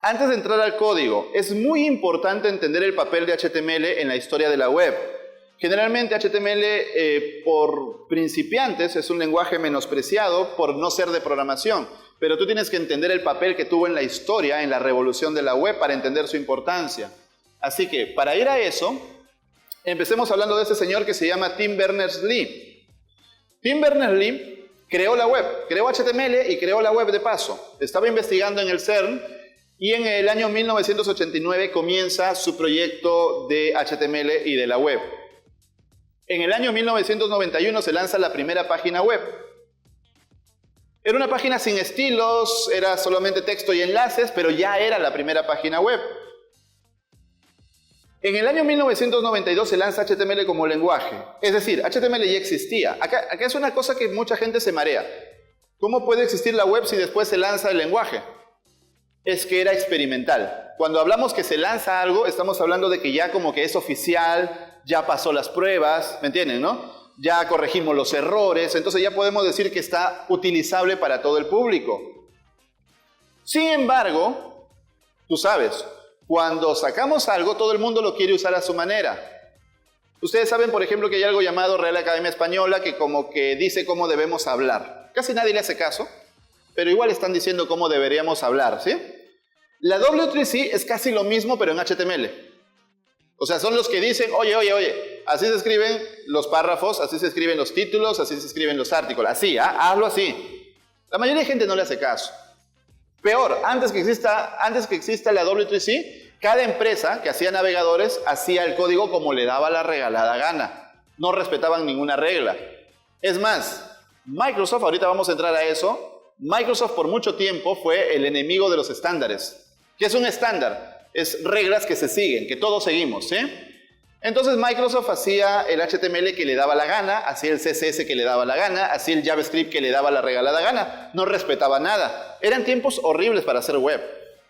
Antes de entrar al código, es muy importante entender el papel de HTML en la historia de la web. Generalmente HTML por principiantes es un lenguaje menospreciado por no ser de programación, pero tú tienes que entender el papel que tuvo en la historia, en la revolución de la web, para entender su importancia. Así que, para ir a eso, empecemos hablando de ese señor que se llama Tim Berners-Lee. Tim Berners-Lee creó la web, creó HTML y creó la web de paso. Estaba investigando en el CERN y en el año 1989 comienza su proyecto de HTML y de la web. En el año 1991 se lanza la primera página web. Era una página sin estilos, era solamente texto y enlaces, pero ya era la primera página web. En el año 1992 se lanza HTML como lenguaje. Es decir, HTML ya existía. Acá es una cosa que mucha gente se marea. ¿Cómo puede existir la web si después se lanza el lenguaje? Es que era experimental. Cuando hablamos que se lanza algo, estamos hablando de que ya como que es oficial, ya pasó las pruebas, ¿me entienden, no? Ya corregimos los errores, entonces ya podemos decir que está utilizable para todo el público. Sin embargo, tú sabes, cuando sacamos algo, todo el mundo lo quiere usar a su manera. Ustedes saben, por ejemplo, que hay algo llamado Real Academia Española que como que dice cómo debemos hablar. Casi nadie le hace caso, pero igual están diciendo cómo deberíamos hablar, ¿sí? La W3C es casi lo mismo, pero en HTML. O sea, son los que dicen, oye, así se escriben los párrafos, así se escriben los títulos, así se escriben los artículos. Así, hazlo así. La mayoría de gente no le hace caso. Peor, antes que exista la W3C, cada empresa que hacía navegadores hacía el código como le daba la regalada gana. No respetaban ninguna regla. Es más, Microsoft, ahorita vamos a entrar a eso, Microsoft por mucho tiempo fue el enemigo de los estándares. ¿Qué es un estándar? Es reglas que se siguen, que todos seguimos, ¿sí? Entonces Microsoft hacía el HTML que le daba la gana, hacía el CSS que le daba la gana, hacía el JavaScript que le daba la regalada gana, no respetaba nada. Eran tiempos horribles para hacer web,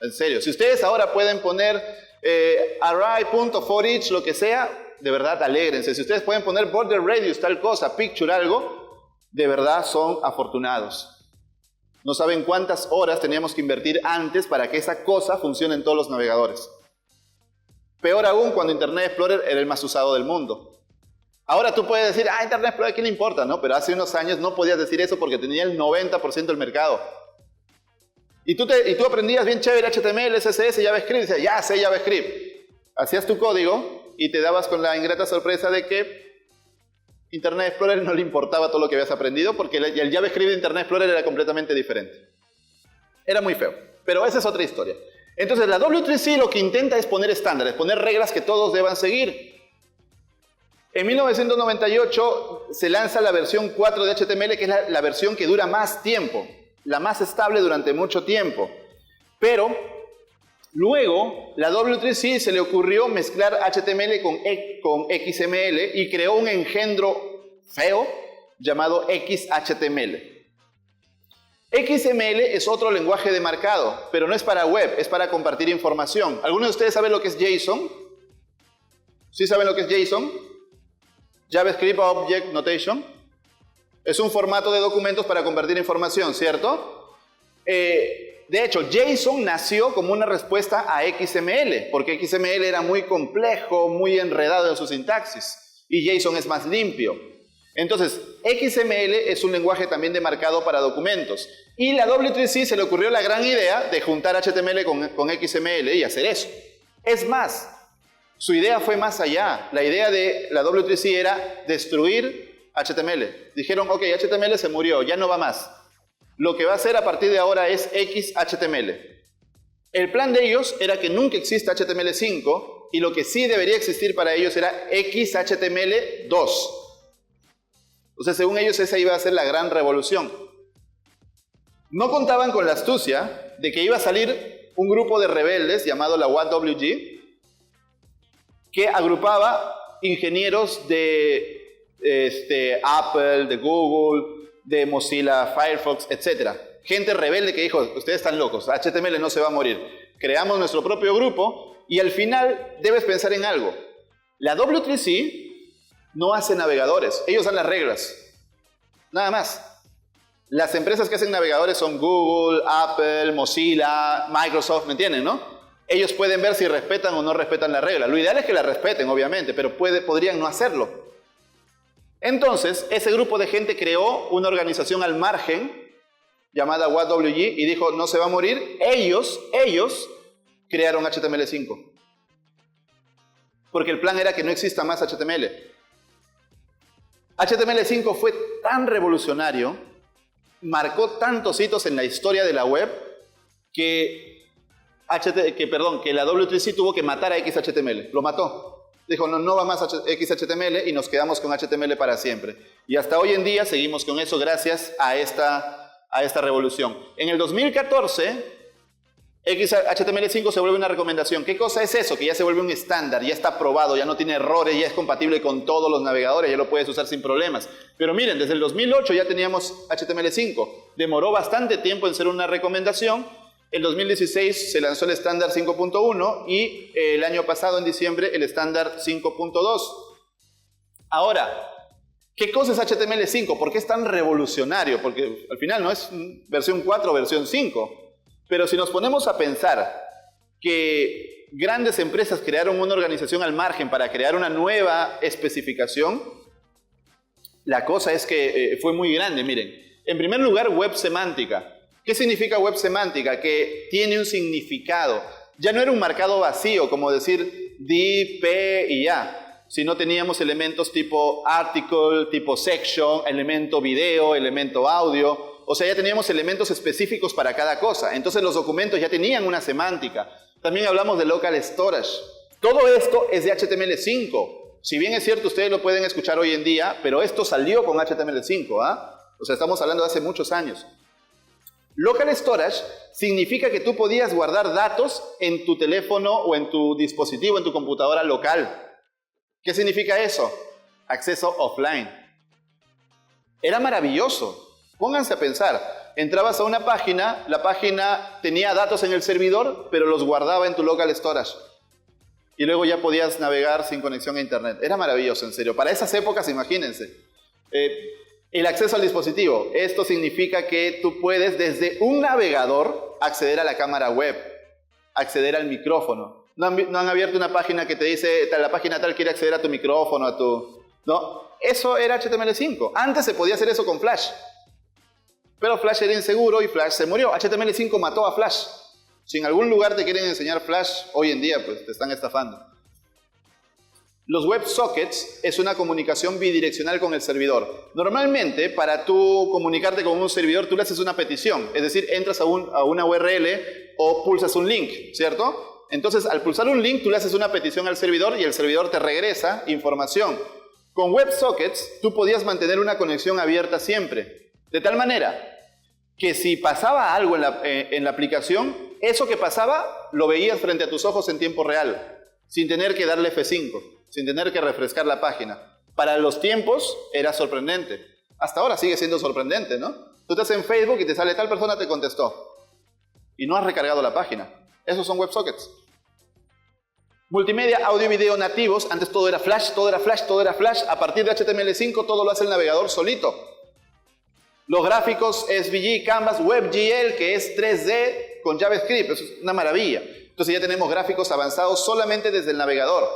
en serio. Si ustedes ahora pueden poner array.forEach, lo que sea, de verdad, alégrense. Si ustedes pueden poner border radius, tal cosa, picture algo, de verdad son afortunados. No saben cuántas horas teníamos que invertir antes para que esa cosa funcione en todos los navegadores. Peor aún cuando Internet Explorer era el más usado del mundo. Ahora tú puedes decir, Internet Explorer, ¿a quién le importa? ¿No? Pero hace unos años no podías decir eso porque tenía el 90% del mercado. Y tú aprendías bien chévere HTML, CSS, JavaScript, y decías, ya sé JavaScript. Hacías tu código y te dabas con la ingrata sorpresa de que Internet Explorer no le importaba todo lo que habías aprendido porque el JavaScript de Internet Explorer era completamente diferente. Era muy feo, pero esa es otra historia. Entonces la W3C lo que intenta es poner estándares, poner reglas que todos deban seguir. En 1998 se lanza la versión 4 de HTML, que es la versión que dura más tiempo, la más estable durante mucho tiempo. Pero luego, la W3C se le ocurrió mezclar HTML con XML y creó un engendro feo llamado XHTML. XML es otro lenguaje de marcado, pero no es para web, es para compartir información. ¿Algunos de ustedes saben lo que es JSON? ¿Sí saben lo que es JSON? JavaScript Object Notation. Es un formato de documentos para compartir información, ¿cierto? De hecho, JSON nació como una respuesta a XML, porque XML era muy complejo, muy enredado en su sintaxis, y JSON es más limpio. Entonces, XML es un lenguaje también de marcado para documentos. Y la W3C se le ocurrió la gran idea de juntar HTML con XML y hacer eso. Es más, su idea fue más allá. La idea de la W3C era destruir HTML. Dijeron, ok, HTML se murió, ya no va más. Lo que va a hacer a partir de ahora es XHTML. El plan de ellos era que nunca exista HTML5 y lo que sí debería existir para ellos era XHTML2. O sea, según ellos esa iba a ser la gran revolución. No contaban con la astucia de que iba a salir un grupo de rebeldes llamado la WATWG que agrupaba ingenieros de Apple, de Google, de Mozilla, Firefox, etc. Gente rebelde que dijo, ustedes están locos, HTML no se va a morir. Creamos nuestro propio grupo y al final debes pensar en algo. La W3C no hace navegadores, ellos dan las reglas. Nada más. Las empresas que hacen navegadores son Google, Apple, Mozilla, Microsoft, ¿me entienden, no? Ellos pueden ver si respetan o no respetan la regla. Lo ideal es que la respeten, obviamente, pero podrían no hacerlo. Entonces, ese grupo de gente creó una organización al margen llamada WhatWG y dijo, no se va a morir. Ellos crearon HTML5. Porque el plan era que no exista más HTML. HTML5 fue tan revolucionario, marcó tantos hitos en la historia de la web, que la W3C tuvo que matar a XHTML. Lo mató. Dijo, no va más XHTML y nos quedamos con HTML para siempre. Y hasta hoy en día seguimos con eso gracias a esta revolución. En el 2014, HTML5 se vuelve una recomendación. ¿Qué cosa es eso? Que ya se vuelve un estándar, ya está probado, ya no tiene errores, ya es compatible con todos los navegadores, ya lo puedes usar sin problemas. Pero miren, desde el 2008 ya teníamos HTML5. Demoró bastante tiempo en ser una recomendación. En 2016 se lanzó el estándar 5.1 y el año pasado, en diciembre, el estándar 5.2. Ahora, ¿qué cosa es HTML5? ¿Por qué es tan revolucionario? Porque al final no es versión 4 o versión 5. Pero si nos ponemos a pensar que grandes empresas crearon una organización al margen para crear una nueva especificación, la cosa es que fue muy grande, miren. En primer lugar, web semántica. ¿Qué significa web semántica? Que tiene un significado. Ya no era un marcado vacío, como decir div, p y ya. Sino teníamos elementos tipo article, tipo section, elemento video, elemento audio. O sea, ya teníamos elementos específicos para cada cosa. Entonces los documentos ya tenían una semántica. También hablamos de local storage. Todo esto es de HTML5. Si bien es cierto, ustedes lo pueden escuchar hoy en día, pero esto salió con HTML5, ¿ah? O sea, estamos hablando de hace muchos años. Local storage significa que tú podías guardar datos en tu teléfono o en tu dispositivo, en tu computadora local. ¿Qué significa eso? Acceso offline. Era maravilloso. Pónganse a pensar, entrabas a una página, la página tenía datos en el servidor, pero los guardaba en tu local storage. Y luego ya podías navegar sin conexión a internet. Era maravilloso, en serio. Para esas épocas, imagínense. El acceso al dispositivo. Esto significa que tú puedes desde un navegador acceder a la cámara web, acceder al micrófono. No han abierto una página que te dice, la página tal quiere acceder a tu micrófono, a tu... No, eso era HTML5. Antes se podía hacer eso con Flash. Pero Flash era inseguro y Flash se murió. HTML5 mató a Flash. Si en algún lugar te quieren enseñar Flash, hoy en día pues te están estafando. Los WebSockets es una comunicación bidireccional con el servidor. Normalmente, para tú comunicarte con un servidor, tú le haces una petición. Es decir, entras a una URL o pulsas un link, ¿cierto? Entonces, al pulsar un link, tú le haces una petición al servidor y el servidor te regresa información. Con WebSockets, tú podías mantener una conexión abierta siempre. De tal manera que si pasaba algo en la aplicación, eso que pasaba lo veías frente a tus ojos en tiempo real, sin tener que darle F5, sin tener que refrescar la página. Para los tiempos era sorprendente. Hasta ahora sigue siendo sorprendente, ¿no? Tú estás en Facebook y te sale tal persona te contestó y no has recargado la página. Esos son WebSockets. Multimedia, audio y video nativos. Antes todo era Flash, todo era Flash, todo era Flash. A partir de HTML5 todo lo hace el navegador solito. Los gráficos SVG, Canvas, WebGL, que es 3D con JavaScript. Eso es una maravilla. Entonces ya tenemos gráficos avanzados solamente desde el navegador.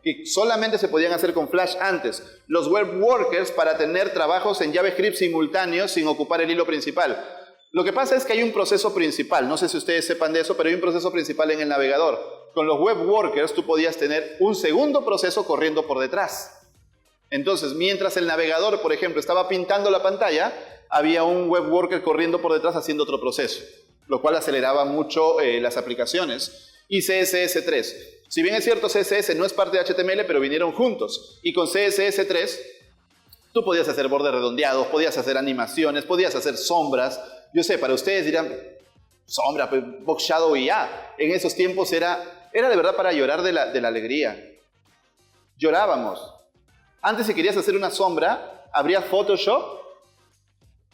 Y solamente se podían hacer con Flash antes. Los web workers para tener trabajos en JavaScript simultáneos sin ocupar el hilo principal. Lo que pasa es que hay un proceso principal. No sé si ustedes sepan de eso, pero hay un proceso principal en el navegador. Con los web workers tú podías tener un segundo proceso corriendo por detrás. Entonces, mientras el navegador, por ejemplo, estaba pintando la pantalla, había un web worker corriendo por detrás haciendo otro proceso, lo cual aceleraba mucho las aplicaciones. Y CSS3. Si bien es cierto, CSS no es parte de HTML, pero vinieron juntos. Y con CSS3, tú podías hacer bordes redondeados, podías hacer animaciones, podías hacer sombras. Yo sé, para ustedes dirán, sombra, pues, box shadow y ya. En esos tiempos era de verdad para llorar de la alegría. Llorábamos. Antes, si querías hacer una sombra, abrías Photoshop,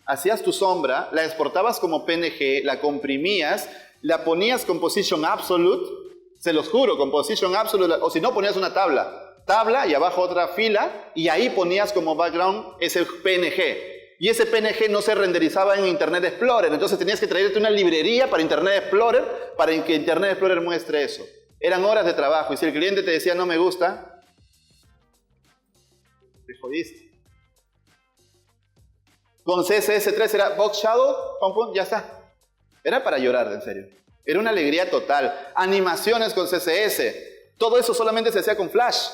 hacías tu sombra, la exportabas como PNG, la comprimías, la ponías con Position Absolute, se los juro, con Position Absolute, o si no, ponías una tabla y abajo otra fila, y ahí ponías como background ese PNG. Y ese PNG no se renderizaba en Internet Explorer. Entonces tenías que traerte una librería para Internet Explorer para que Internet Explorer muestre eso. Eran horas de trabajo. Y si el cliente te decía no me gusta, te jodiste. Con CSS3 era Box Shadow, pum, pum, ya está. Era para llorar, en serio. Era una alegría total. Animaciones con CSS. Todo eso solamente se hacía con Flash.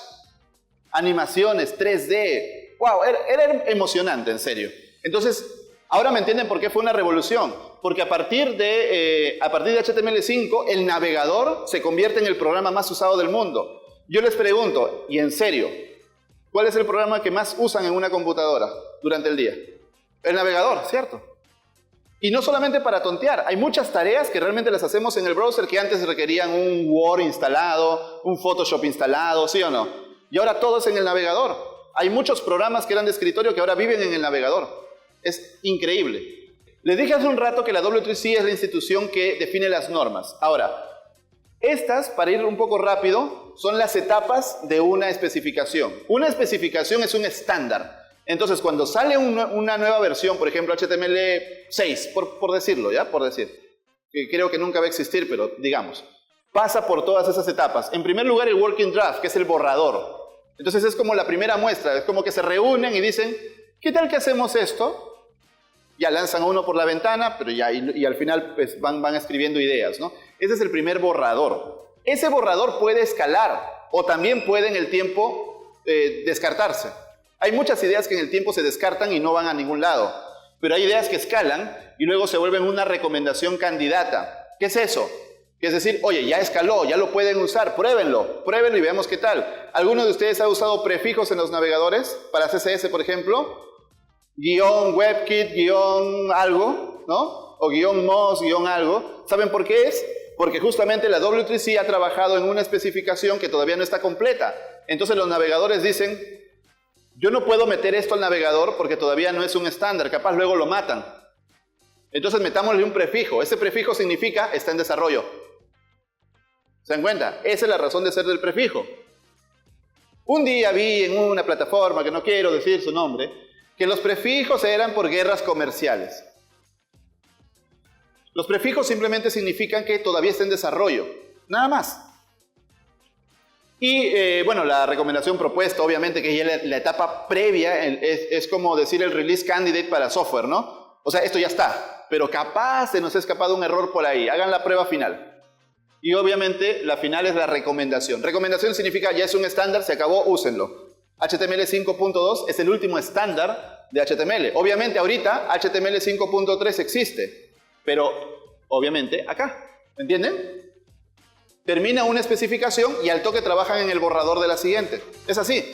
Animaciones, 3D. ¡Wow! Era emocionante, en serio. Entonces, ahora me entienden por qué fue una revolución. Porque a partir de HTML5, el navegador se convierte en el programa más usado del mundo. Yo les pregunto, y en serio, ¿cuál es el programa que más usan en una computadora durante el día? El navegador, ¿cierto? Y no solamente para tontear, hay muchas tareas que realmente las hacemos en el browser que antes requerían un Word instalado, un Photoshop instalado, ¿sí o no? Y ahora todo es en el navegador. Hay muchos programas que eran de escritorio que ahora viven en el navegador. Es increíble. Les dije hace un rato que la W3C es la institución que define las normas. Ahora, estas, para ir un poco rápido, son las etapas de una especificación. Una especificación es un estándar. Entonces, cuando sale una nueva versión, por ejemplo, HTML6, por decirlo, ¿ya? Por decir. Que creo que nunca va a existir, pero digamos. Pasa por todas esas etapas. En primer lugar, el working draft, que es el borrador. Entonces, es como la primera muestra. Es como que se reúnen y dicen, ¿qué tal que hacemos esto? Ya lanzan uno por la ventana, pero ya, y al final pues, van escribiendo ideas, ¿no? Ese es el primer borrador. Ese borrador puede escalar, o también puede en el tiempo descartarse. Hay muchas ideas que en el tiempo se descartan y no van a ningún lado. Pero hay ideas que escalan y luego se vuelven una recomendación candidata. ¿Qué es eso? Que es decir, oye, ya escaló, ya lo pueden usar, pruébenlo y veamos qué tal. ¿Alguno de ustedes ha usado prefijos en los navegadores? Para CSS, por ejemplo. Guión WebKit, guión algo, ¿no? O guión Moz, guión algo. ¿Saben por qué es? Porque justamente la W3C ha trabajado en una especificación que todavía no está completa. Entonces los navegadores dicen, yo no puedo meter esto al navegador porque todavía no es un estándar, capaz luego lo matan. Entonces metámosle un prefijo. Ese prefijo significa está en desarrollo. ¿Se dan cuenta? Esa es la razón de ser del prefijo. Un día vi en una plataforma, que no quiero decir su nombre, que los prefijos eran por guerras comerciales. Los prefijos simplemente significan que todavía está en desarrollo. Nada más. Y bueno, la recomendación propuesta, obviamente, que ya la etapa previa es como decir el release candidate para software, ¿no? O sea, esto ya está, pero capaz se nos ha escapado un error por ahí. Hagan la prueba final. Y obviamente la final es la recomendación. Recomendación significa ya es un estándar, se acabó, úsenlo. HTML 5.2 es el último estándar de HTML. Obviamente ahorita HTML 5.3 existe, pero obviamente acá, ¿entienden? Termina una especificación y al toque trabajan en el borrador de la siguiente. Es así.